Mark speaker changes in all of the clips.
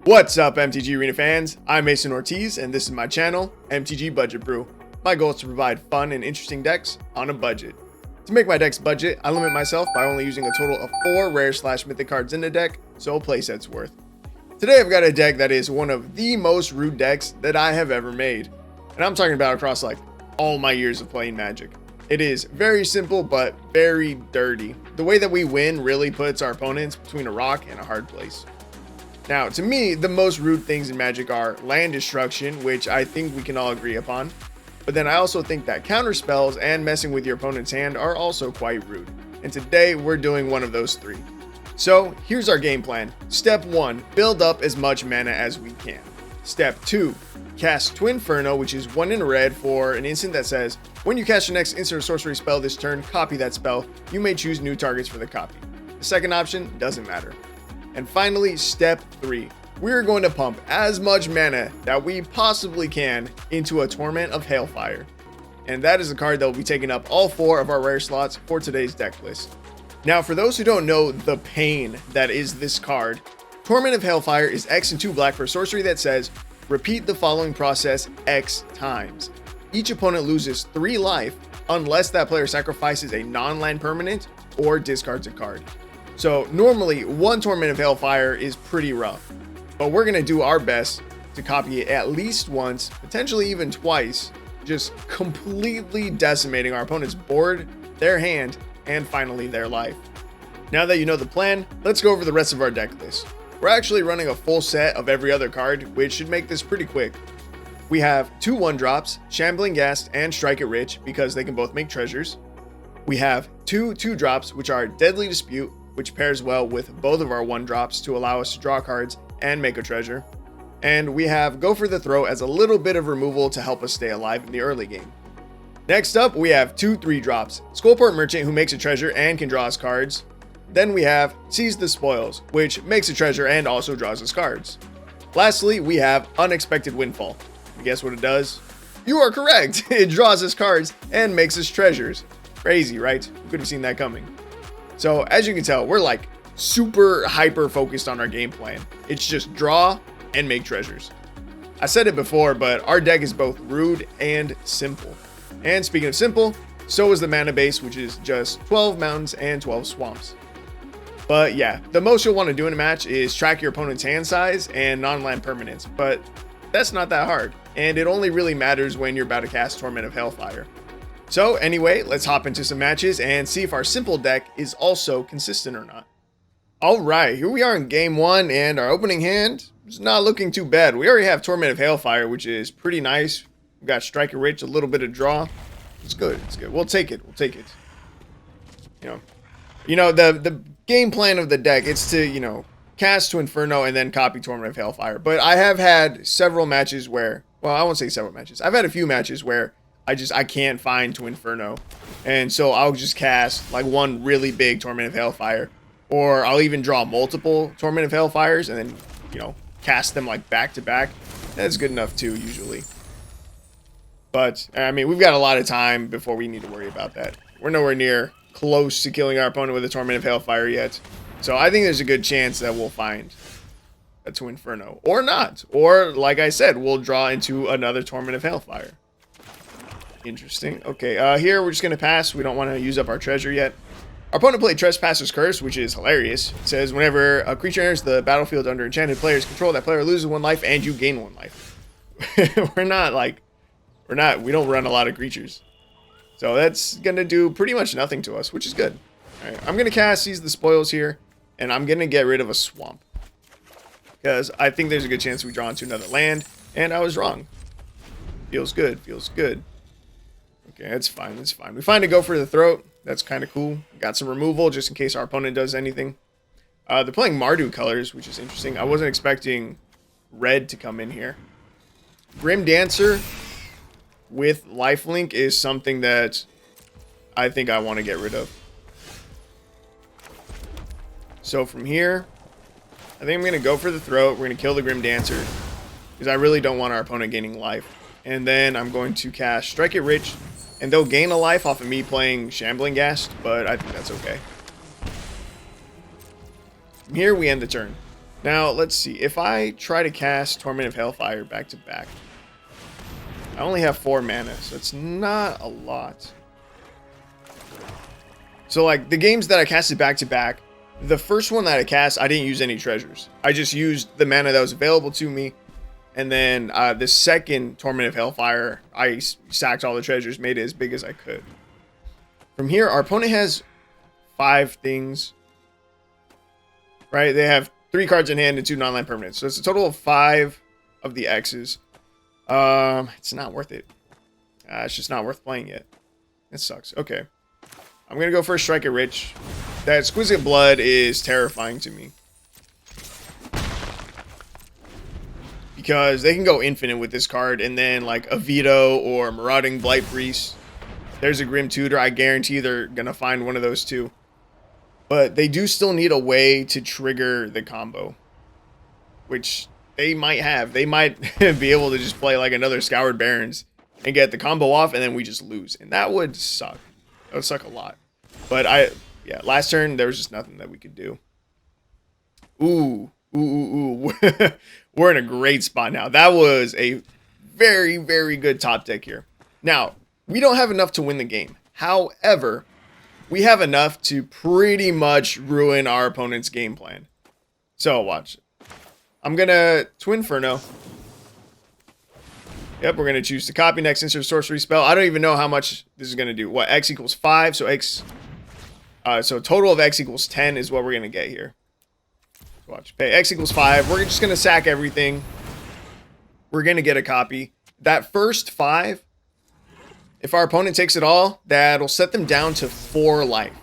Speaker 1: What's up, MTG Arena fans? I'm Mason Ortiz, and this is my channel, MTG Budget Brew. My goal is to provide fun and interesting decks on a budget. To make my decks budget, I limit myself by only using a total of 4 rare/mythic cards in the deck, so a playset's worth. Today I've got a deck that is one of the most root decks that I have ever made. And I'm talking about across like all my years of playing Magic. It is very simple, but very dirty. The way that we win really puts our opponents between a rock and a hard place. Now, to me, the most root things in Magic are land destruction, which I think we can all agree upon. But then I also think that counter spells and messing with your opponent's hand are also quite rude. And today we're doing one of those 3. So here's our game plan. Step 1, build up as much mana as we can. Step 2, cast Twinferno, which is 1 in red for an instant that says, when you cast your next instant or sorcery spell this turn, copy that spell. You may choose new targets for the copy. The second option doesn't matter. And finally, step 3. We're going to pump as much mana that we possibly can into a Torment of Hailfire. And that is a card that will be taking up all 4 of our rare slots for today's deck list. Now, for those who don't know the pain that is this card, Torment of Hailfire is X and 2 black for a sorcery that says, repeat the following process X times. Each opponent loses 3 life unless that player sacrifices a non-land permanent or discards a card. So normally 1 Torment of Hailfire is pretty rough. But we're going to do our best to copy it at least once, potentially even twice, just completely decimating our opponent's board, their hand, and finally their life. Now that you know the plan, let's go over the rest of our deck list. We're actually running a full set of every other card, which should make this pretty quick. We have 2 1-drops, Shambling Ghast and Strike It Rich, because they can both make treasures. We have 2 2-drops, which are Deadly Dispute, which pairs well with both of our 1-drops to allow us to draw cards and make a treasure. And we have Go for the Throw as a little bit of removal to help us stay alive in the early game. Next up, we have 2 3-drops, Skullport Merchant, who makes a treasure and can draw us cards. Then we have Seize the Spoils, which makes a treasure and also draws us cards. Lastly, we have Unexpected Windfall. And guess what it does? You are correct! It draws us cards and makes us treasures. Crazy, right? Who could have seen that coming? So, as you can tell, we're like super hyper focused on our game plan. It's just draw and make treasures. I said it before, but our deck is both rude and simple. And speaking of simple, so is the mana base, which is just 12 mountains and 12 swamps. But yeah, the most you'll want to do in a match is track your opponent's hand size and non-land permanents, but that's not that hard, and it only really matters when you're about to cast Torment of Hailfire. So anyway, let's hop into some matches and see if our simple deck is also consistent or not. Alright, here we are in game 1, and our opening hand is not looking too bad. We already have Torment of Hailfire, which is pretty nice. We've got Strike It Rich, a little bit of draw. It's good, it's good. We'll take it, we'll take it. You know, the game plan of the deck, it's to, cast Twinferno and then copy Torment of Hailfire. But I have had several matches where, well, I won't say several matches. I've had a few matches where I can't find Twinferno. And so I'll just cast like one really big Torment of Hailfire. Or I'll even draw multiple Torment of Hailfires and then, cast them like back to back. That's good enough too, usually. But, I mean, we've got a lot of time before we need to worry about that. We're nowhere near close to killing our opponent with a Torment of Hailfire yet. So I think there's a good chance that we'll find a Twinferno. Or not. Or, like I said, we'll draw into another Torment of Hailfire. Interesting. Okay, here we're just going to pass. We don't want to use up our treasure yet. Our opponent played Trespasser's Curse, which is hilarious. It says, whenever a creature enters the battlefield under enchanted player's control, that player loses 1 life and you gain 1 life. We don't run a lot of creatures. So that's going to do pretty much nothing to us, which is good. Alright, I'm going to cast Seize the Spoils here, and I'm going to get rid of a swamp. Because I think there's a good chance we draw into another land, and I was wrong. Feels good, feels good. Okay, that's fine, that's fine. We find a Go for the Throat. That's kind of cool. Got some removal just in case our opponent does anything. They're playing Mardu colors, which is interesting. I wasn't expecting red to come in here. Grim Dancer with lifelink is something that I think I want to get rid of. So from here, I think I'm going to go for the Throat. We're going to kill the Grim Dancer because I really don't want our opponent gaining life. And then I'm going to cast Strike It Rich, and they'll gain a life off of me playing Shambling Ghast, but I think that's okay. From here, we end the turn. Now, let's see. If I try to cast Torment of Hailfire back to back, I only have 4 mana, so it's not a lot. So, like, the games that I casted back to back, the first one that I cast, I didn't use any treasures. I just used the mana that was available to me. And then the second Torment of Hailfire, I sacked all the treasures, made it as big as I could. From here, our opponent has 5 things. Right? They have 3 cards in hand and 2 non-land permanents. So it's a total of 5 of the X's. It's not worth it. It's just not worth playing yet. It sucks. Okay. I'm going to go for a Strike It Rich. That Exquisite Blood is terrifying to me. Because they can go infinite with this card, and then like a Veto or Marauding Blight Priest. There's a Grim Tutor. I guarantee they're going to find one of those two. But they do still need a way to trigger the combo. Which they might have. They might be able to just play like another Scoured Barrens and get the combo off, and then we just lose. And that would suck. That would suck a lot. But yeah, last turn, there was just nothing that we could do. Ooh. We're in a great spot now. That was a very, very good top deck here. Now, we don't have enough to win the game. However, we have enough to pretty much ruin our opponent's game plan. So, watch. I'm going to Twinferno. Yep, we're going to choose to copy next insert sorcery spell. I don't even know how much this is going to do. What, X equals 5? So, so total of X equals 10 is what we're going to get here. Watch. Okay, X equals 5. We're just going to sack everything. We're going to get a copy. That first 5, if our opponent takes it all, that'll set them down to 4 life.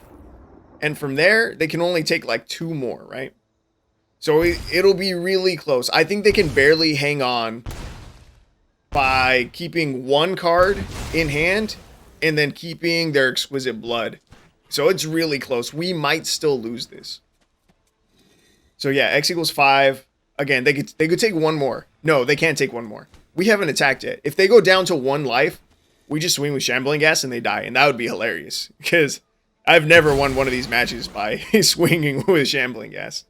Speaker 1: And from there, they can only take like 2 more, right? So it'll be really close. I think they can barely hang on by keeping 1 card in hand and then keeping their Exquisite Blood. So it's really close. We might still lose this. So yeah, X equals 5. Again, they could take 1 more. No, they can't take 1 more. We haven't attacked yet. If they go down to 1 life, we just swing with Shambling Ghast and they die. And that would be hilarious. Because I've never won one of these matches by swinging with Shambling Ghast.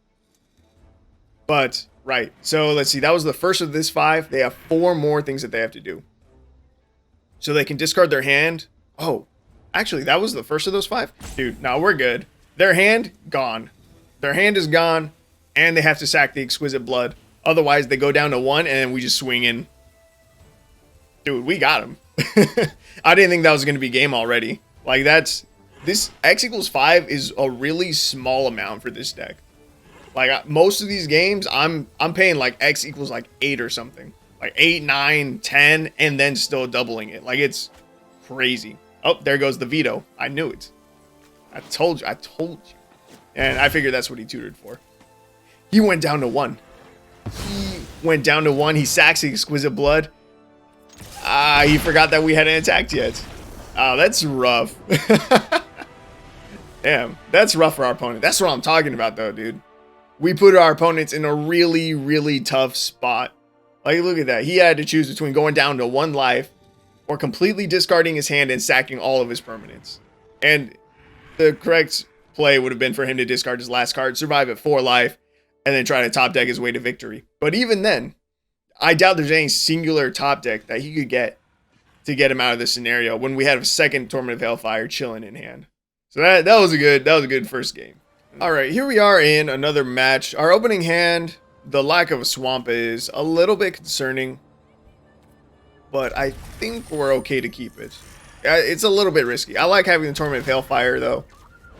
Speaker 1: But, right. So let's see. That was the first of this 5. They have 4 more things that they have to do. So they can discard their hand. Oh, actually, that was the first of those 5? Dude, no, we're good. Their hand, gone. Their hand is gone. And they have to sack the Exquisite Blood. Otherwise, they go down to 1, and we just swing in. Dude, we got him. I didn't think that was going to be game already. Like, this X equals 5 is a really small amount for this deck. Like, most of these games, I'm paying, like, X equals, like, 8 or something. Like, 8, 9, 10, and then still doubling it. Like, it's crazy. Oh, there goes the Veto. I knew it. I told you. And I figured that's what he tutored for. He went down to 1. He sacks the Exquisite Blood. He forgot that we hadn't attacked yet. Oh, that's rough. Damn, that's rough for our opponent. That's what I'm talking about, though, dude. We put our opponents in a really, really tough spot. Like, look at that. He had to choose between going down to 1 life or completely discarding his hand and sacking all of his permanents. And the correct play would have been for him to discard his last card, survive at 4 life, and then try to top deck his way to victory. But even then, I doubt there's any singular top deck that he could get to get him out of this scenario when we had a second Torment of Hailfire chilling in hand. So that was a good first game. All right, here we are in another match. Our opening hand, the lack of a swamp is a little bit concerning, but I think we're okay to keep it. It's a little bit risky. I like having the Torment of Hailfire though,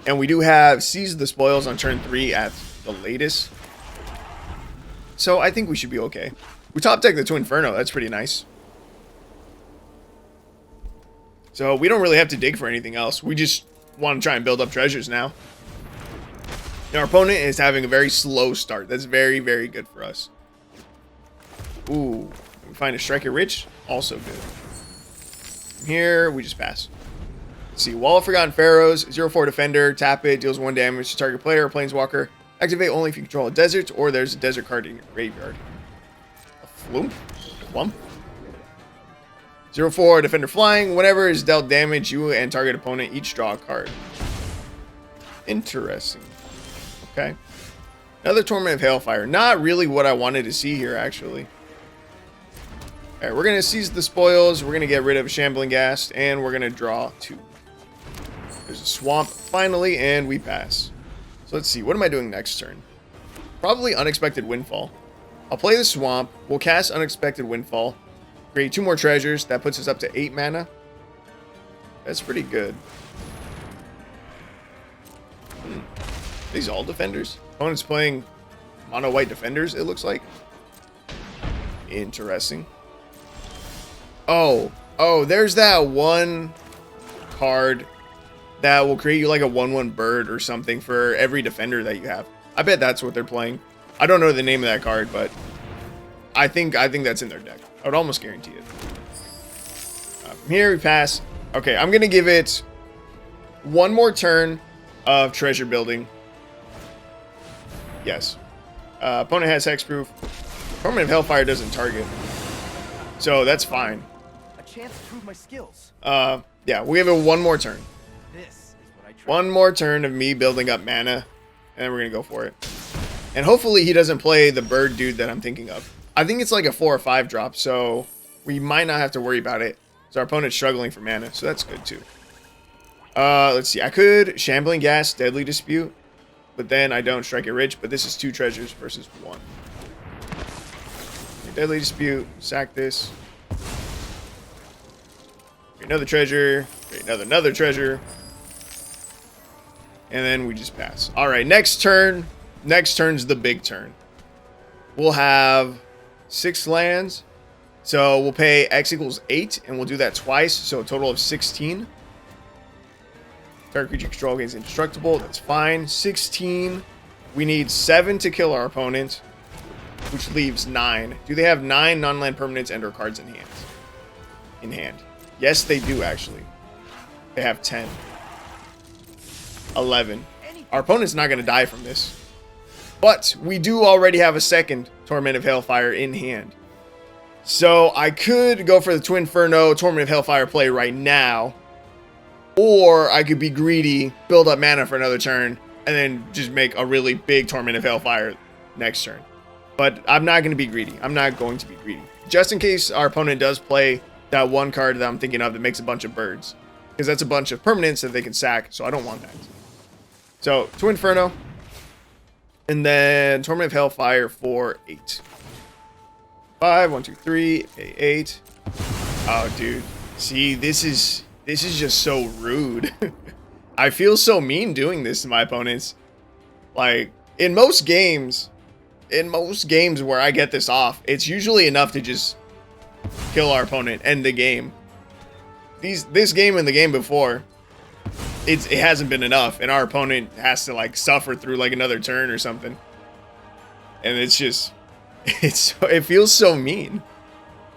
Speaker 1: and we do have Seize the Spoils on turn 3 at the latest. So I think we should be okay. We top deck the Twinferno. That's pretty nice. So we don't really have to dig for anything else. We just want to try and build up treasures now. And our opponent is having a very slow start. That's very, very good for us. Ooh. We find a Strike It Rich. Also good. From here, we just pass. Let's see. Wall of Forgotten Pharaohs. 0/4 Defender. Tap it. Deals 1 damage to target player or planeswalker. Activate only if you control a desert or there's a desert card in your graveyard. A Flump. 0/4 Defender Flying. Whenever is dealt damage, you and target opponent each draw a card. Interesting. Okay. Another Torment of Hailfire. Not really what I wanted to see here, actually. Alright, we're going to seize the spoils. We're going to get rid of Shambling Ghast. And we're going to draw 2. There's a swamp, finally, and we pass. So let's see. What am I doing next turn? Probably Unexpected Windfall. I'll play the swamp. We'll cast Unexpected Windfall. Create 2 more treasures. That puts us up to 8 mana. That's pretty good. These all defenders? Opponent's playing mono white defenders, it looks like. Interesting. Oh, there's that one card that will create you like a 1/1 bird or something for every defender that you have. I bet that's what they're playing. I don't know the name of that card, but I think that's in their deck. I would almost guarantee it. From here we pass. Okay, I'm gonna give it 1 more turn of treasure building. Yes. Opponent has hexproof. Torment of Hailfire doesn't target, so that's fine.
Speaker 2: A chance to prove my skills.
Speaker 1: Yeah, we have it 1 more turn.
Speaker 2: This is what I tried.
Speaker 1: 1 more turn of me building up mana, and then we're gonna go for it. And hopefully he doesn't play the bird dude that I'm thinking of. I think it's like a 4 or 5 drop, so we might not have to worry about it. So our opponent's struggling for mana, so that's good too. Let's see. I could Shambling Ghast, Deadly Dispute, but then I don't strike it rich. But this is 2 treasures versus 1. Deadly Dispute. Sack this. Create another treasure. Create another treasure. And then we just pass. All right. Next turn. Next turn's the big turn. We'll have 6 lands. So we'll pay X equals 8, and we'll do that twice. So a total of 16. Target creature control gains indestructible. That's fine. 16. We need 7 to kill our opponent, which leaves 9. Do they have 9 non-land permanents and/or cards in hand? In hand. Yes, they do actually. They have 10. 11. Our opponent's not going to die from this. But we do already have a second Torment of Hailfire in hand. So I could go for the Twinferno Torment of Hailfire play right now. Or I could be greedy, build up mana for another turn, and then just make a really big Torment of Hailfire next turn. But I'm not going to be greedy. I'm not going to be greedy. Just in case our opponent does play that one card that I'm thinking of that makes a bunch of birds. Because that's a bunch of permanents that they can sack, so I don't want that. So, Twinferno. And then Torment of Hailfire for 8. 5, 1, 2, 3, 8. Oh, dude. See, this is just so rude. I feel so mean doing this to my opponents. Like, in most games where I get this off, it's usually enough to just kill our opponent, end the game. This game and the game before, it hasn't been enough, and our opponent has to like suffer through like another turn or something. And it's just, it feels so mean.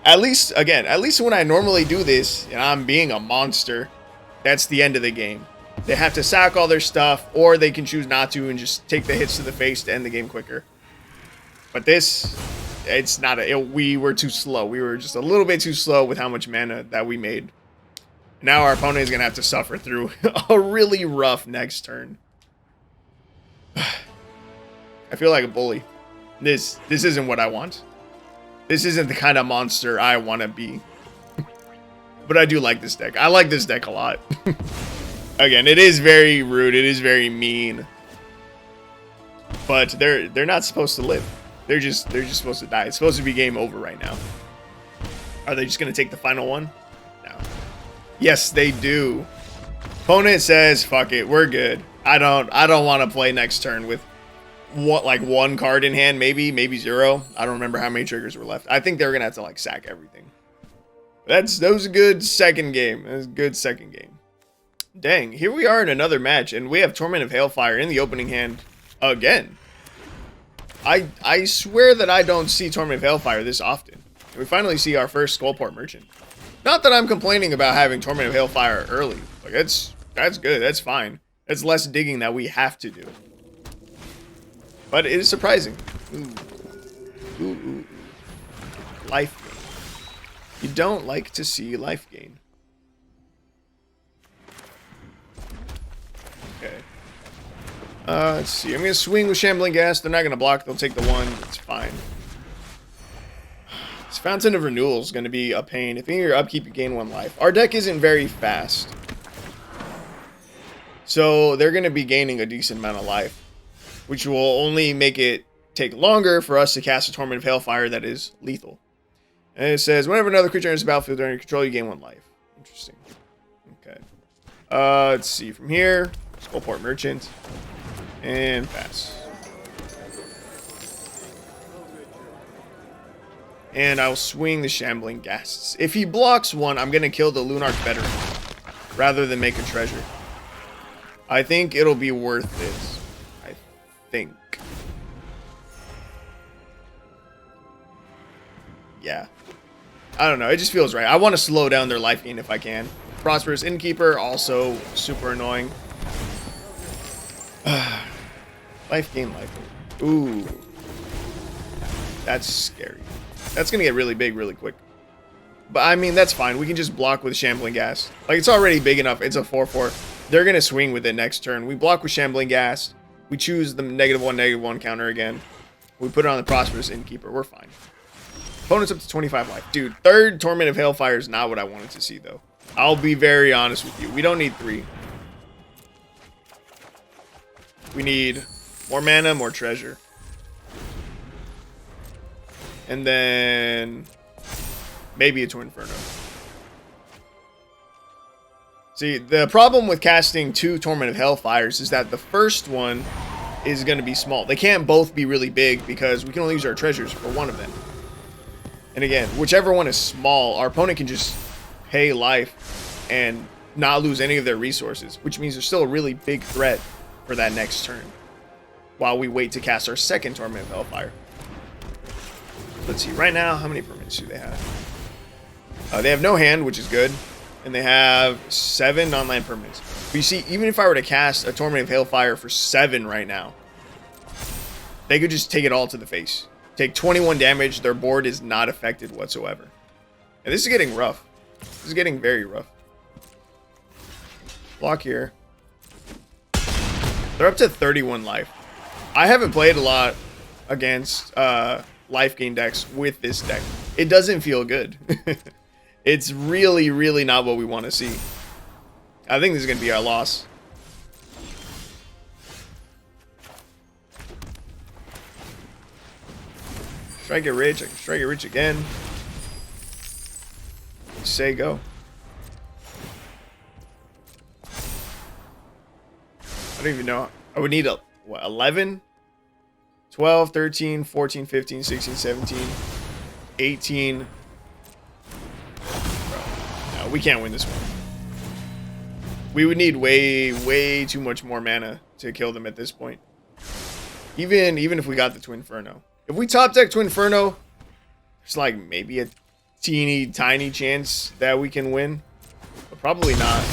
Speaker 1: At least when I normally do this and I'm being a monster, that's the end of the game. They have to sack all their stuff, or they can choose not to and just take the hits to the face to end the game quicker. But this, it's not we were too slow. We were just a little bit too slow with how much mana that we made. Now our opponent is going to have to suffer through a really rough next turn. I feel like a bully. This isn't what I want. This isn't the kind of monster I want to be. But I do like this deck. I like this deck a lot. Again, it is very rude. It is very mean. But they're not supposed to live. They're just supposed to die. It's supposed to be game over right now. Are they just going to take the final one? No. Yes, they do. Opponent says, "Fuck it, we're good. I don't want to play next turn with what, like 1 card in hand, maybe 0. I don't remember how many triggers were left. I think they were gonna have to like sack everything. That was a good second game. That was a good second game. Dang, here we are in another match, and we have Torment of Hailfire in the opening hand again. I swear that I don't see Torment of Hailfire this often. We finally see our first Skullport Merchant. Not that I'm complaining about having Torment of Hailfire early. Like that's good. That's fine. It's less digging that we have to do. But it is surprising. Ooh. Life gain. You don't like to see life gain. Okay. Let's see. I'm going to swing with Shambling Ghast. They're not going to block. They'll take the 1. It's fine. This Fountain of Renewal is going to be a pain. If in your upkeep, you gain 1 life. Our deck isn't very fast. So they're going to be gaining a decent amount of life, which will only make it take longer for us to cast a Torment of Hailfire that is lethal. And it says, whenever another creature enters the battlefield under your control, you gain 1 life. Interesting. Okay. Let's see. From here, Skullport Merchant. And pass. And I'll swing the Shambling Ghasts. If he blocks 1, I'm going to kill the Lunarch Veteran rather than make a treasure. I think it'll be worth it. I think. Yeah. I don't know. It just feels right. I want to slow down their life gain if I can. Prosperous Innkeeper, also super annoying. Life gain, life gain. Ooh. That's scary. That's going to get really big really quick. But, I mean, that's fine. We can just block with Shambling Ghast. Like, it's already big enough. It's a 4/4. They're going to swing with it next turn. We block with Shambling Ghast. We choose the -1/-1 counter again. We put it on the Prosperous Innkeeper. We're fine. Opponent's up to 25 life. Dude, 3rd Torment of Hailfire is not what I wanted to see, though. I'll be very honest with you. We don't need 3. We need more mana, more treasure. And then maybe a Twinferno. See, the problem with casting 2 Torment of Hailfires is that the first one is going to be small. They can't both be really big because we can only use our treasures for one of them. And again, whichever one is small, our opponent can just pay life and not lose any of their resources, which means there's still a really big threat for that next turn while we wait to cast our 2nd Torment of Hailfire. Let's see, right now, how many permanents do they have? They have no hand, which is good, and they have 7 non-land permanents. But you see, even if I were to cast a Torment of Hailfire for 7 right now, they could just take it all to the face. Take 21 damage, their board is not affected whatsoever. And this is getting rough. This is getting very rough. Block here. They're up to 31 life. I haven't played a lot against life gain decks with this deck. It doesn't feel good. It's really, really not what we want to see. I think this is going to be our loss. Strike it rich. I can strike it rich again. Say go. I don't even know. I would need a, what, 11? 12, 13, 14, 15, 16, 17, 18. Bro, no, we can't win this one. We would need way, way too much more mana to kill them at this point. Even if we got the Twinferno. If we top deck Twinferno, there's like maybe a teeny tiny chance that we can win. But probably not.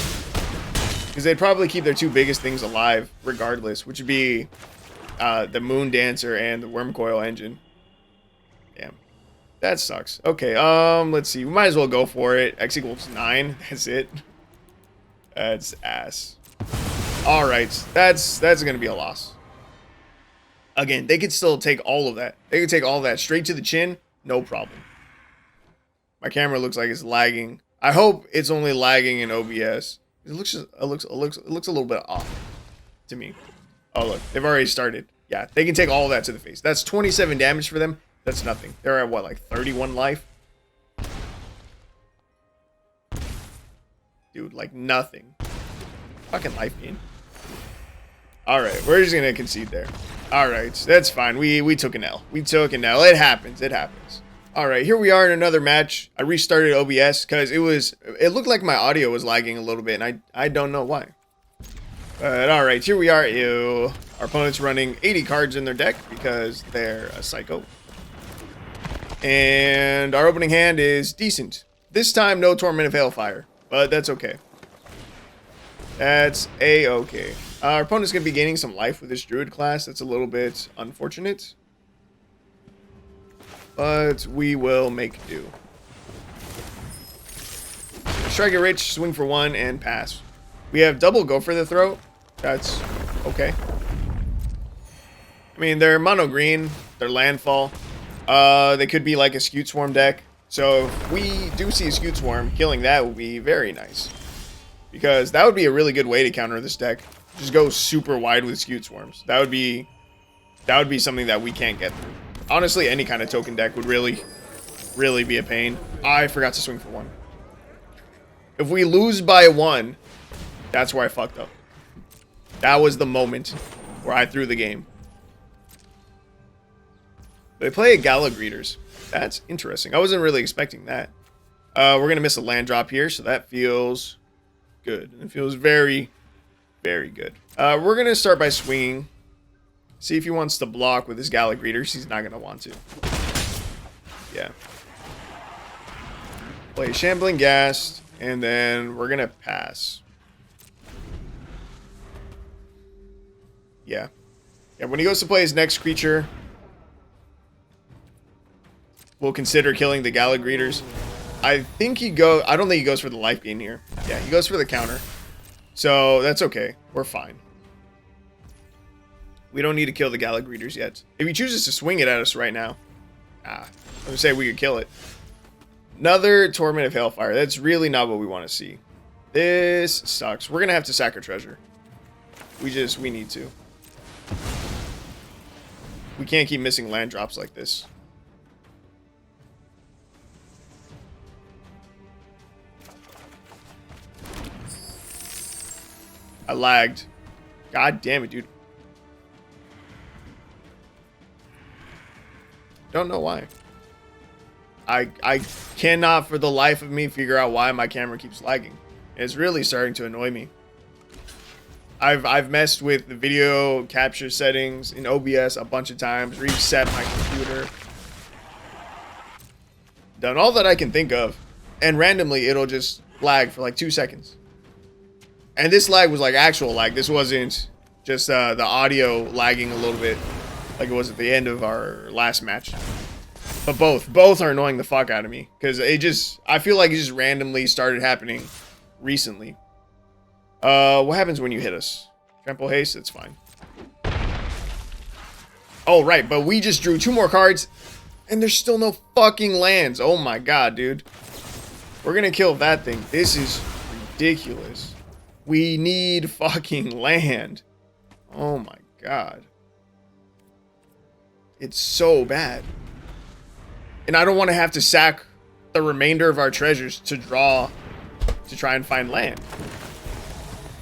Speaker 1: Because they'd probably keep their 2 biggest things alive regardless, which would be the Moon Dancer and the Wormcoil Engine. Damn. That sucks. Okay, let's see. We might as well go for it. X equals 9. That's it. That's ass. Alright, that's going to be a loss. Again, they could still take all of that. They could take all of that straight to the chin, no problem. My camera looks like it's lagging. I hope it's only lagging in OBS. It looks a little bit off to me. Oh look, they've already started. Yeah, they can take all of that to the face. That's 27 damage for them. That's nothing. They're at what, like 31 life? Dude, like nothing. Fucking life gain. Alright, we're just gonna concede there. Alright, that's fine. We took an L. We took an L. It happens. It happens. Alright, here we are in another match. I restarted OBS because it looked like my audio was lagging a little bit, and I don't know why. But alright, here we are. Ew. Our opponent's running 80 cards in their deck because they're a psycho. And our opening hand is decent. This time, no Torment of Hailfire, but that's okay. That's a-okay. Our opponent's going to be gaining some life with this Druid class. That's a little bit unfortunate. But we will make do. Strike it rich, swing for 1, and pass. We have double go for the throat. That's okay. mean, they're mono green, they're landfall. They could be like a Skewed Swarm deck. So if we do see a Skewed Swarm, killing that would be very nice. Because that would be a really good way to counter this deck. Just go super wide with Skewed Swarms. That would be something that we can't get through. Honestly, any kind of token deck would really be a pain. I forgot to swing for 1. If we lose by 1, that's where I fucked up. That was the moment where I threw the game. They play a Gala Greeters. That's interesting. I wasn't really expecting that. We're going to miss a land drop here, so that feels good. It feels very, very good. We're going to start by swinging. See if he wants to block with his Gala Greeters. He's not going to want to. Yeah. Play Shambling Ghast, and then we're going to pass. Yeah. Yeah, when he goes to play his next creature, we'll consider killing the Gala Greeters. I don't think he goes for the life gain here. Yeah, he goes for the counter. So that's okay. We're fine. We don't need to kill the Gala Greeters yet. If he chooses to swing it at us right now, I would say we could kill it. Another Torment of Hailfire. That's really not what we want to see. This sucks. We're going to have to sack our treasure. We need to. We can't keep missing land drops like this. I lagged. God damn it, dude. Don't know why. I cannot for the life of me figure out why my camera keeps lagging. It's really starting to annoy me. I've messed with the video capture settings in OBS a bunch of times, reset my computer. Done all that I can think of, and randomly it'll just lag for like 2 seconds. And this lag was like actual lag. This wasn't just the audio lagging a little bit like it was at the end of our last match. But both are annoying the fuck out of me because I feel like it just randomly started happening recently. What happens when you hit us? Trample haste, that's fine. Oh, right, but we just drew 2 more cards and there's still no fucking lands. Oh my god, dude. We're gonna kill that thing. This is ridiculous. We need fucking land. Oh my god. It's so bad. And I don't want to have to sack the remainder of our treasures to draw to try and find land.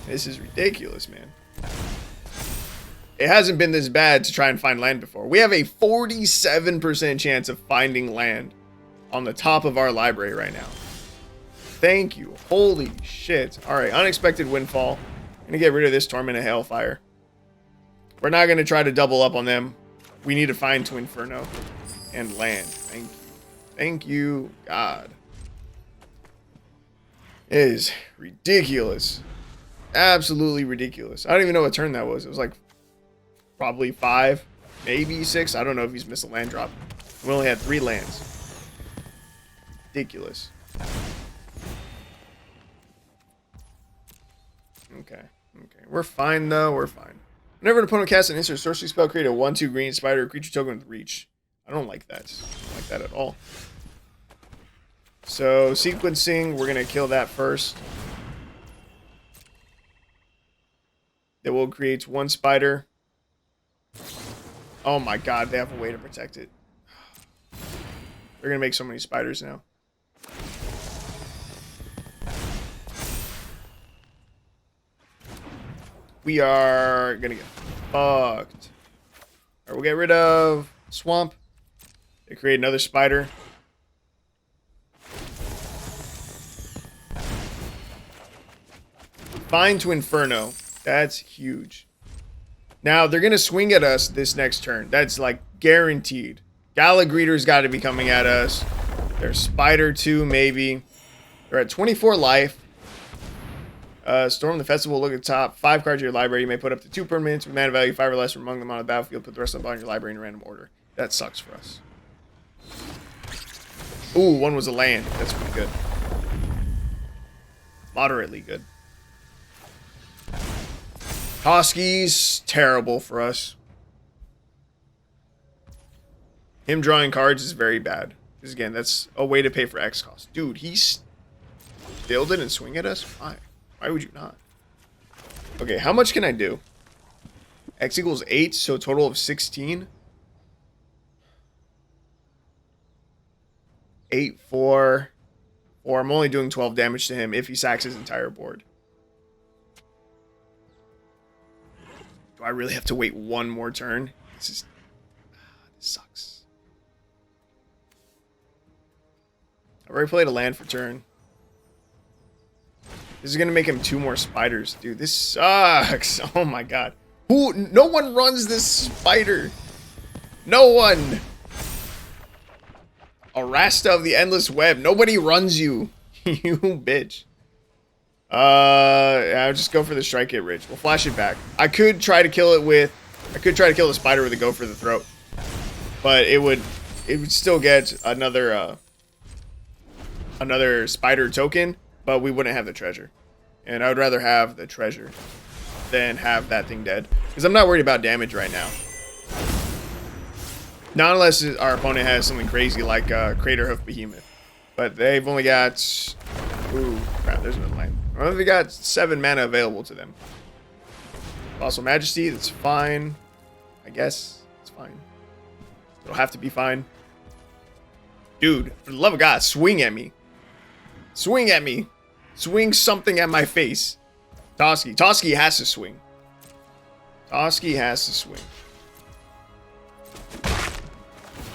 Speaker 1: This is ridiculous, man. It hasn't been this bad to try and find land before. We have a 47% chance of finding land on the top of our library right now. Thank you. Holy shit. Alright, Unexpected Windfall. I'm going to get rid of this Torment of Hailfire. We're not going to try to double up on them. We need to find Twinferno and land. Thank you. Thank you, God. It is ridiculous. Absolutely ridiculous. I don't even know what turn that was. It was like probably 5, maybe 6. I don't know if he's missed a land drop. We only had 3 lands. Ridiculous. Okay. We're fine, though. We're fine. Whenever an opponent casts an instant sorcery spell, create a 1/2 green spider or creature token with reach. I don't like that. I don't like that at all. So, sequencing, we're going to kill that first. Then we'll create 1 spider. Oh my god, they have a way to protect it. They're going to make so many spiders now. We are going to get fucked. Alright, we'll get rid of Swamp. They create another spider. Find Twinferno. That's huge. Now, they're going to swing at us this next turn. That's like guaranteed. Gala Greeter's got to be coming at us. There's Spider 2, maybe. They're at 24 life. Storm the Festival, look at the top. 5 cards in your library. You may put up to 2 permanents with mana value 5 or less from among them on the battlefield. Put the rest of them on your library in random order. That sucks for us. Ooh, 1 was a land. That's pretty good. Moderately good. Hoskies, terrible for us. Him drawing cards is very bad. Because again, that's a way to pay for X cost. Dude, he still didn't swing at us? Why? Why would you not? Okay, how much can I do? X equals 8, so a total of 16. 8, 4. Or I'm only doing 12 damage to him if he sacks his entire board. Do I really have to wait one more turn? This sucks. I already played a land for turn. This is gonna make him 2 more spiders. Dude, this sucks. Oh my god. No one runs this spider. No one. Arasta of the Endless Web. Nobody runs you. You bitch. I'll just go for the Strike Hit Ridge. We'll flash it back. I could try to kill it with... I could try to kill the spider with a Go for the Throat. But it would still get another spider token, but we wouldn't have the treasure. And I would rather have the treasure than have that thing dead. Because I'm not worried about damage right now. Not unless our opponent has something crazy like Crater Hoof Behemoth. But they've only got... Ooh, crap, there's another land. Well, they got 7 mana available to them. Colossal Majesty, that's fine. I guess it's fine. It'll have to be fine. Dude, for the love of God, swing at me. Swing at me. Swing something at my face. Toski. Toski has to swing. Toski has to swing.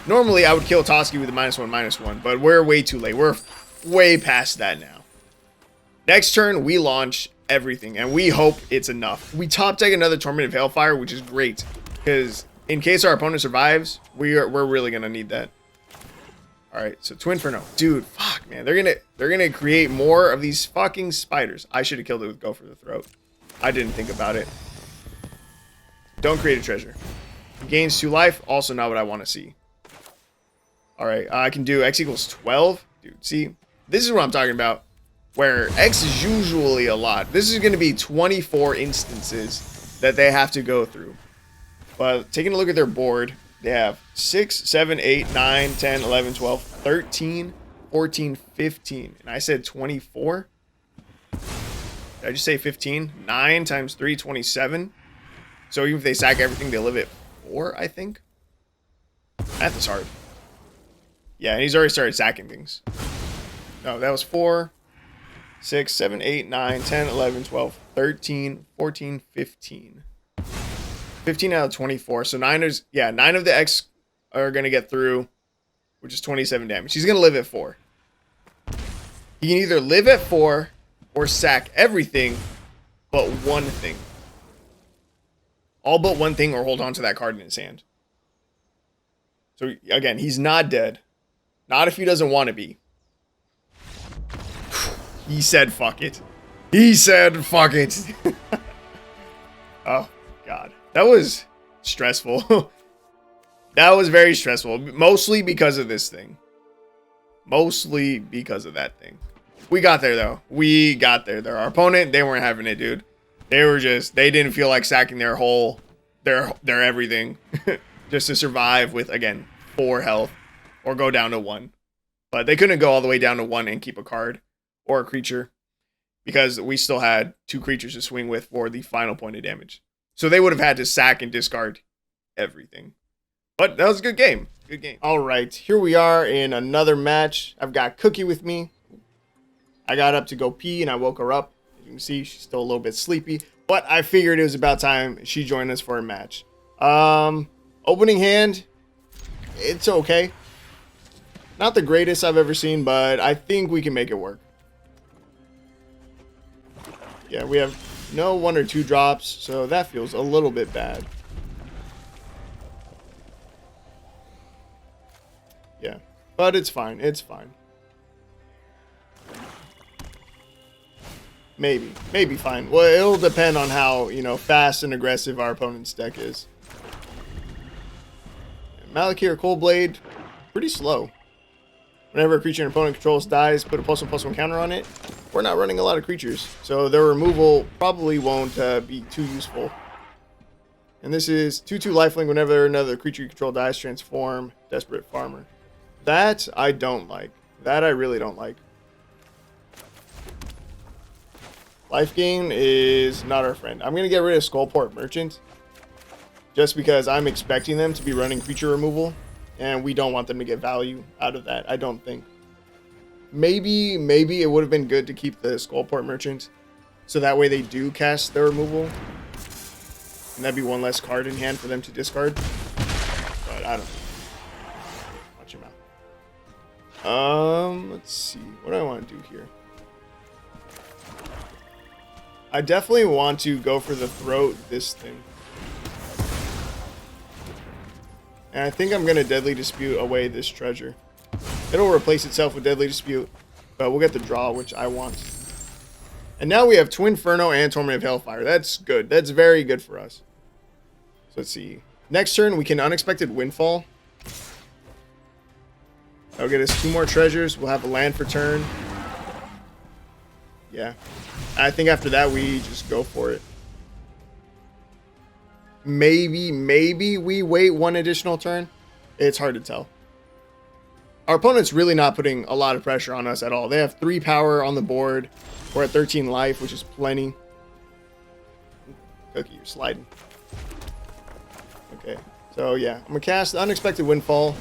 Speaker 1: Normally, I would kill Toski with a -1/-1, but we're way too late. We're way past that now. Next turn, we launch everything, and we hope it's enough. We top deck another Torment of Hailfire, which is great, because in case our opponent survives, we're really gonna need that. All right, so Twinferno, dude, fuck, man, they're gonna create more of these fucking spiders. I should have killed it with Go for the Throat. I didn't think about it. Don't create a treasure. Gains 2 life, also not what I want to see. All right, I can do X equals 12. Dude, see, this is what I'm talking about, where X is usually a lot. This is going to be 24 instances that they have to go through. But taking a look at their board, they have 6, 7, 8, 9, 10, 11, 12, 13, 14, 15. And I said 24? Did I just say 15? 9 times 3, 27. So even if they sack everything, they live at 4, I think. Math is hard. Yeah, and he's already started sacking things. No, that was 4, 6, 7, 8, 9, 10, 11, 12, 13, 14, 15. 15 out of 24. So 9 of the X are going to get through, which is 27 damage. He's going to live at 4. He can either live at 4 or sack everything but one thing. All but one thing, or hold on to that card in his hand. So again, he's not dead. Not if he doesn't want to be. He said fuck it. He said fuck it. Oh, God. That was stressful. That was very stressful. Mostly because of this thing. Mostly because of that thing. We got there, though. We got there. Our opponent, they weren't having it, dude. They didn't feel like sacking their everything. Just to survive with, again, 4 health. Or go down to 1. But they couldn't go all the way down to 1 and keep a card. Or a creature. Because we still had 2 creatures to swing with for the final point of damage. So they would have had to sack and discard everything. But that was a good game. Good game. Alright, here we are in another match. I've got Cookie with me. I got up to go pee and I woke her up. As you can see, she's still a little bit sleepy. But I figured it was about time she joined us for a match. Opening hand, it's okay. Not the greatest I've ever seen, but I think we can make it work. Yeah, we have no 1 or 2 drops, so that feels a little bit bad. Yeah, but it's fine. It's fine. Maybe fine. Well, it'll depend on how, fast and aggressive our opponent's deck is. Malakir Coldblade, pretty slow. Whenever a creature an opponent controls dies, put a +1/+1 counter on it. We're not running a lot of creatures, so their removal probably won't be too useful. And this is 2/2 lifelink. Whenever another creature you control dies, transform. Desperate Farmer. That I don't like. That I really don't like. Life gain is not our friend. I'm going to get rid of Skullport Merchant. Just because I'm expecting them to be running creature removal. And we don't want them to get value out of that, I don't think. Maybe it would have been good to keep the Skullport Merchant. So that way they do cast their removal. And that'd be one less card in hand for them to discard. But I don't know. Watch your mouth. Let's see. What do I want to do here? I definitely want to go for the throat this thing. And I think I'm going to Deadly Dispute away this treasure. It'll replace itself with Deadly Dispute. But we'll get the draw, which I want. And now we have Twinferno and Torment of Hailfire. That's good. That's very good for us. So let's see. Next turn, we can Unexpected Windfall. That'll get us 2 more treasures. We'll have a land for turn. Yeah. I think after that, we just go for it. Maybe we wait 1 additional turn. It's hard to tell. Our opponent's really not putting a lot of pressure on us at all. They have 3 power on the board. We're at 13 life, which is plenty. Cookie, you're sliding. Okay, so yeah. I'm going to cast Unexpected Windfall.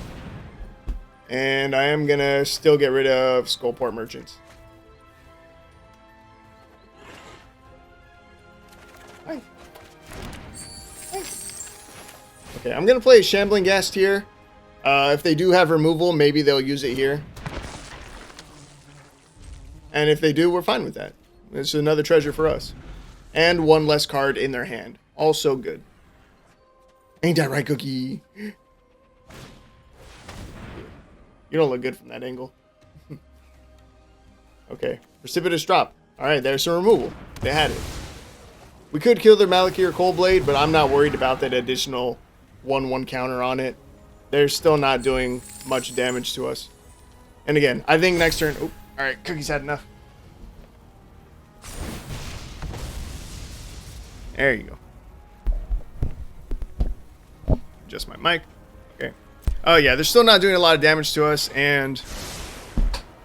Speaker 1: And I am going to still get rid of Skullport Merchants. Hi. Hi. Okay, I'm going to play Shambling Ghast here. If they do have removal, maybe they'll use it here. And if they do, we're fine with that. It's another treasure for us. And 1 less card in their hand. Also good. Ain't that right, Cookie? You don't look good from that angle. Okay. Precipitous Drop. Alright, there's some removal. They had it. We could kill their Malakir Coldblade, but I'm not worried about that additional 1/1 counter on it. They're still not doing much damage to us. And again, I think next turn... Oh, alright, Cookie's had enough. There you go. Adjust my mic. Okay. Oh yeah, they're still not doing a lot of damage to us. And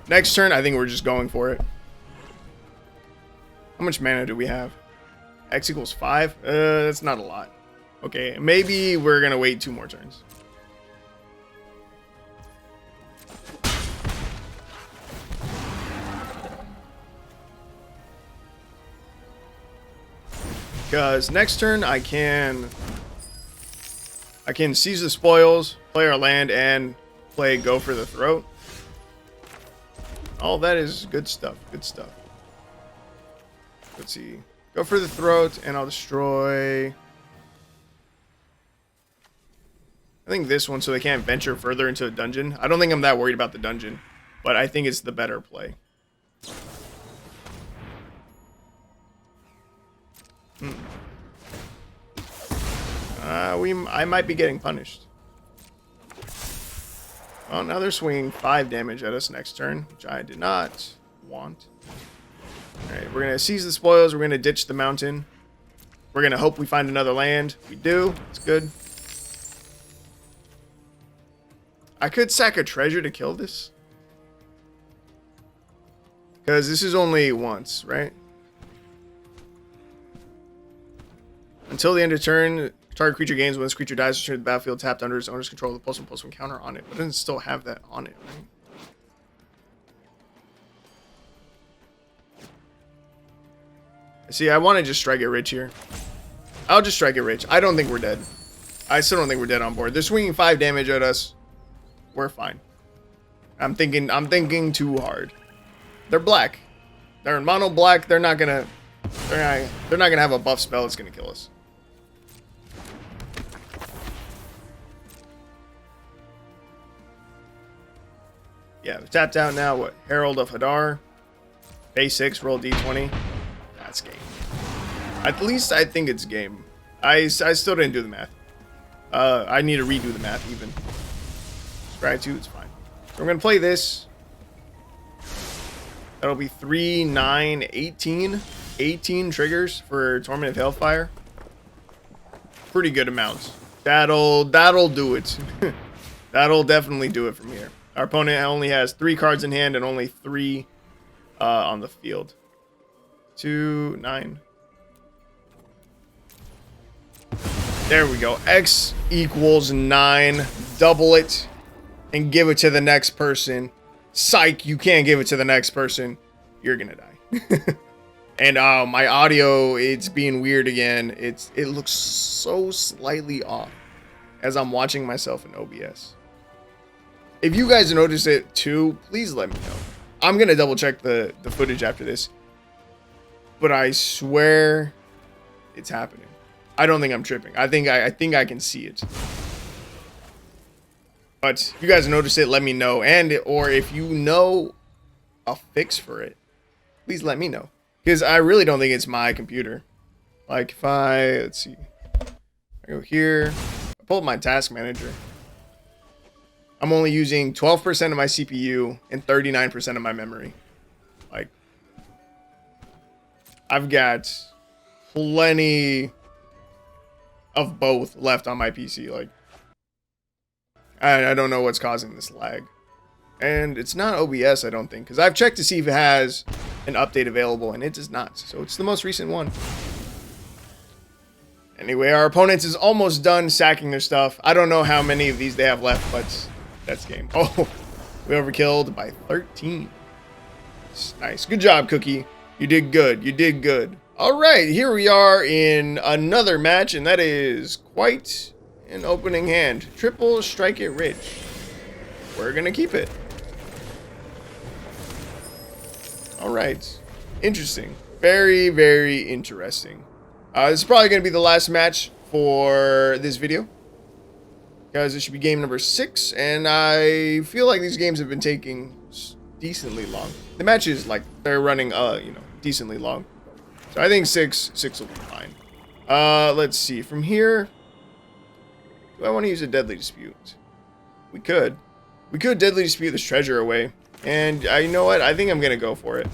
Speaker 1: next turn, I think we're just going for it. How much mana do we have? X equals 5? That's not a lot. Okay, maybe we're going to wait 2 more turns. Because next turn I can seize the spoils, play our land, and play Go for the Throat. All that is good stuff. Good stuff. Let's see. Go for the Throat, and I'll destroy... I think this one, so they can't venture further into a dungeon. I don't think I'm that worried about the dungeon, but I think it's the better play. I might be getting punished. Well, now they're swinging 5 damage at us next turn, which I did not want. Alright, we're going to seize the spoils. We're going to ditch the mountain. We're going to hope we find another land. We do. It's good. I could sack a treasure to kill this. Because this is only once, right? Until the end of turn, target creature gains when this creature dies, return to the battlefield tapped under its owner's control with the +1/+1 counter on it. But it doesn't still have that on it, right? See, I want to just strike it rich here. I'll just strike it rich. I don't think we're dead. I still don't think we're dead on board. They're swinging 5 damage at us. We're fine. I'm thinking too hard. They're black. They're in mono black. They're not gonna have a buff spell that's gonna kill us. Yeah, they're tapped out now. What? Herald of Hadar. Pay 6, roll D20. That's game. At least I think it's game. I still didn't do the math. I need to redo the math even. Gratitude, it's fine. So we're going to play this. That'll be 3, 9, 18. 18 triggers for Torment of Hailfire. pretty good amount. That'll do it. That'll definitely do it from here. Our opponent only has 3 cards in hand and only 3 on the field. 2, 9. There we go. X equals 9. Double it and give it to the next person. Psych, you can't give it to the next person. You're gonna die. And my audio, it's being weird again. It looks so slightly off as I'm watching myself in OBS. If you guys notice it too, please let me know. I'm gonna double check the footage after this, but I swear it's happening. I don't think I'm tripping. I think I can see it. But if you guys notice it, let me know. Or if you know a fix for it, please let me know. Because I really don't think it's my computer. Like if let's see. I go here. I pull up my task manager. I'm only using 12% of my CPU and 39% of my memory. Like, I've got plenty of both left on my PC. Like, I don't know what's causing this lag. And it's not OBS, I don't think. Because I've checked to see if it has an update available, and it does not. So it's the most recent one. Anyway, our opponent is almost done sacking their stuff. I don't know how many of these they have left, but that's game. Oh, we overkilled by 13. Nice. Good job, Cookie. You did good. You did good. All right, here we are in another match, and that is quite an opening hand. Triple Strike It Rich. We're going to keep it. All right. Interesting. Very, very interesting. This is probably going to be the last match for this video, because it should be game number 6, and I feel like these games have been taking decently long. The matches, like, they're running, you know, decently long. So I think 6 will be fine. Let's see. From here, do I want to use a Deadly Dispute? We could. We could Deadly Dispute this treasure away. And you know what? I think I'm going to go for it.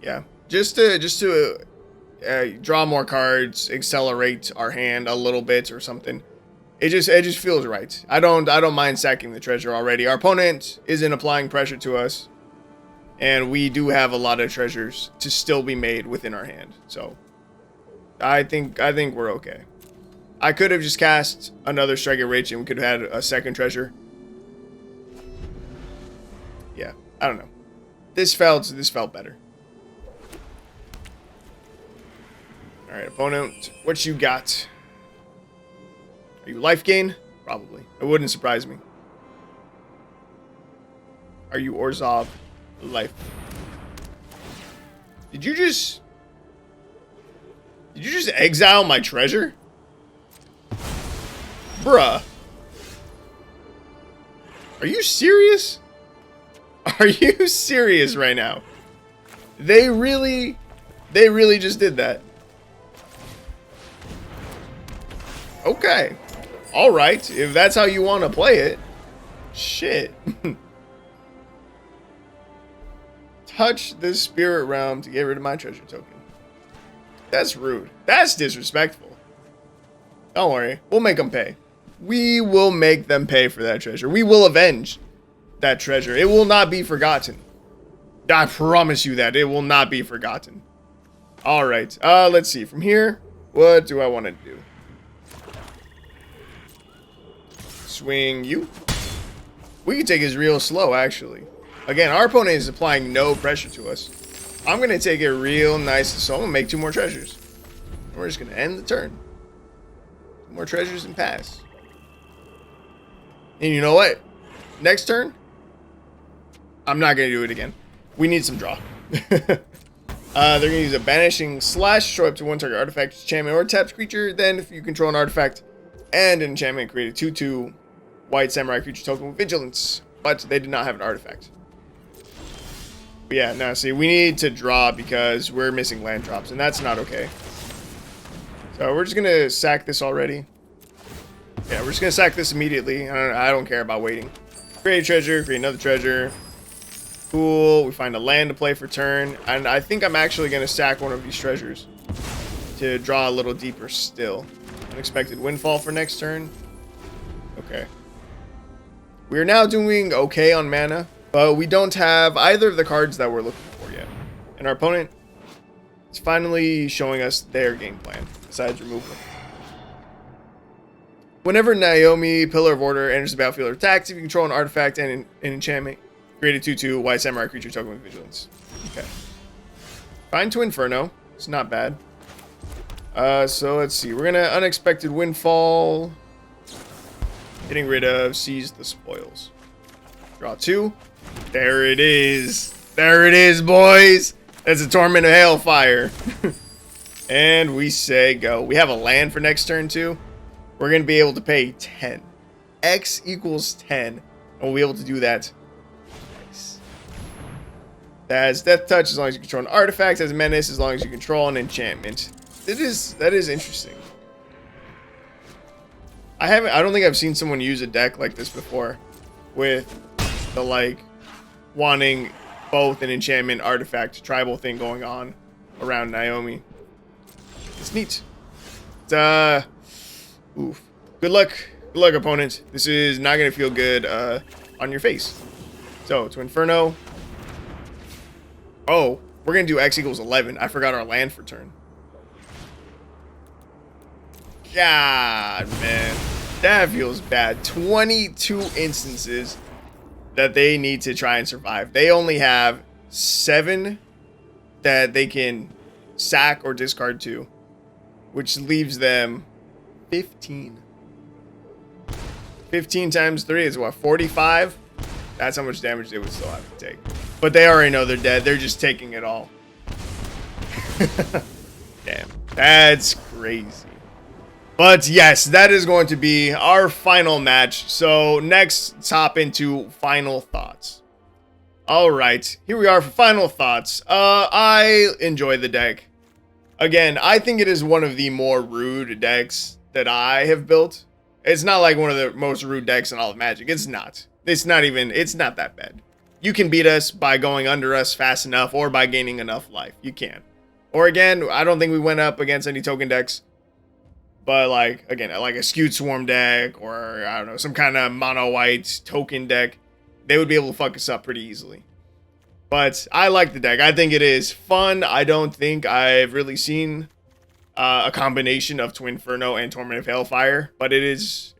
Speaker 1: Yeah. Just to draw more cards, accelerate our hand a little bit or something. It just feels right. I don't mind sacking the treasure already. Our opponent isn't applying pressure to us, and we do have a lot of treasures to still be made within our hand. So I think we're okay. I could have just cast another Strike It Rich and we could have had a second treasure. Yeah, I don't know. This felt better. All right, opponent, what you got? Are you life gain? Probably. It wouldn't surprise me. Are you Orzhov life? Did you just exile my treasure? Bruh. Are you serious? Are you serious right now? They really just did that. Okay. All right, if that's how you want to play it. Shit. Touch this spirit realm to get rid of my treasure token. That's rude. That's disrespectful. Don't worry. We'll make them pay. We will make them pay for that treasure. We will avenge that treasure. It will not be forgotten. I promise you that. It will not be forgotten. All right. Let's see. From here, what do I want to do? Swing you. We can take his real slow, actually. Again, our opponent is applying no pressure to us. I'm going to take it real nice. So I'm going to make 2 more treasures. And we're just going to end the turn. 2 more treasures and pass. And you know what? Next turn, I'm not going to do it again. We need some draw. They're going to use a Banishing Slash. Show up to 1 target artifact, enchantment, or tapped creature. Then if you control an artifact and an enchantment, create a 2/2 white samurai creature token with vigilance. But they did not have an artifact. But yeah, now see, we need to draw because we're missing land drops, and that's not okay. So we're just going to sack this already. Yeah, we're just going to sack this immediately. I don't care about waiting. Create a treasure, create another treasure. Cool. We find a land to play for turn. And I think I'm actually going to sack one of these treasures to draw a little deeper still. Unexpected Windfall for next turn. Okay. We're now doing okay on mana, but we don't have either of the cards that we're looking for yet. And our opponent is finally showing us their game plan, besides removal. Whenever Naomi, Pillar of Order, enters the battlefield or attacks, if you control an artifact and an enchantment, create a 2/2 white samurai creature token with vigilance. Okay. Find Twinferno. It's not bad. So let's see. We're gonna Unexpected Windfall. Getting rid of Seize the Spoils. Draw 2. There it is. There it is, boys. That's a Torment of Hailfire. And we say go. We have a land for next turn too. We're going to be able to pay 10. X equals 10. And we'll be able to do that. Nice. That's Death Touch as long as you control an artifact. As Menace as long as you control an enchantment. That is interesting. I don't think I've seen someone use a deck like this before. With the like wanting both an enchantment, artifact, tribal thing going on around Naomi. It's neat. It's, oof. Good luck. Good luck, opponent. This is not going to feel good on your face. So, Twinferno. Oh, we're going to do X equals 11. I forgot our land for turn. God, man. That feels bad. 22 instances that they need to try and survive. They only have 7 that they can sack or discard to, which leaves them 15. 15 times 3 is what, 45? That's how much damage they would still have to take. But they already know they're dead. They're just taking it all. Damn. That's crazy. But yes, that is going to be our final match. So next, let's hop into final thoughts. All right, here we are for final thoughts. I enjoy the deck. Again, I think it is one of the more rude decks that I have built. It's not like one of the most rude decks in all of Magic. It's not. It's not that bad. You can beat us by going under us fast enough or by gaining enough life. You can. Or again, I don't think we went up against any token decks. But like, again, like a Skewed Swarm deck or, I don't know, some kind of mono white token deck, they would be able to fuck us up pretty easily. But I like the deck. I think it is fun. I don't think I've really seen a combination of Twinferno and Torment of Hailfire, but it's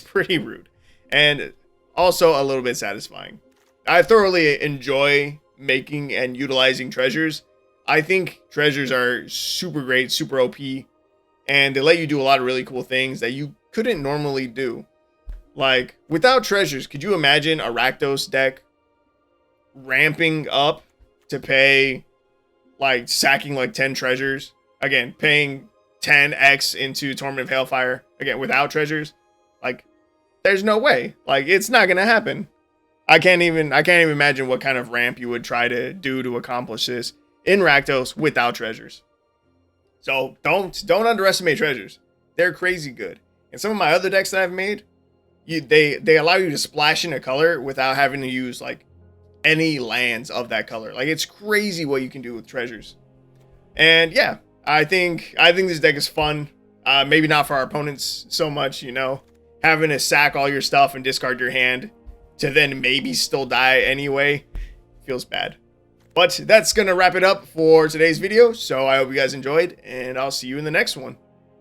Speaker 1: pretty rude. And also a little bit satisfying. I thoroughly enjoy making and utilizing treasures. I think treasures are super great, super OP. And they let you do a lot of really cool things that you couldn't normally do. Like, without treasures, could you imagine a Rakdos deck ramping up to pay, like, sacking like 10 treasures? Again, paying 10x into Torment of Hailfire. Again, without treasures. Like, there's no way. Like, it's not gonna happen. I can't even imagine what kind of ramp you would try to do to accomplish this in Rakdos without treasures. So don't underestimate treasures. They're crazy good. And some of my other decks that I've made, they allow you to splash in a color without having to use like any lands of that color. Like, it's crazy what you can do with treasures. And yeah, I think this deck is fun. Maybe not for our opponents so much, you know, having to sack all your stuff and discard your hand to then maybe still die anyway feels bad. But that's going to wrap it up for today's video. So I hope you guys enjoyed, and I'll see you in the next one.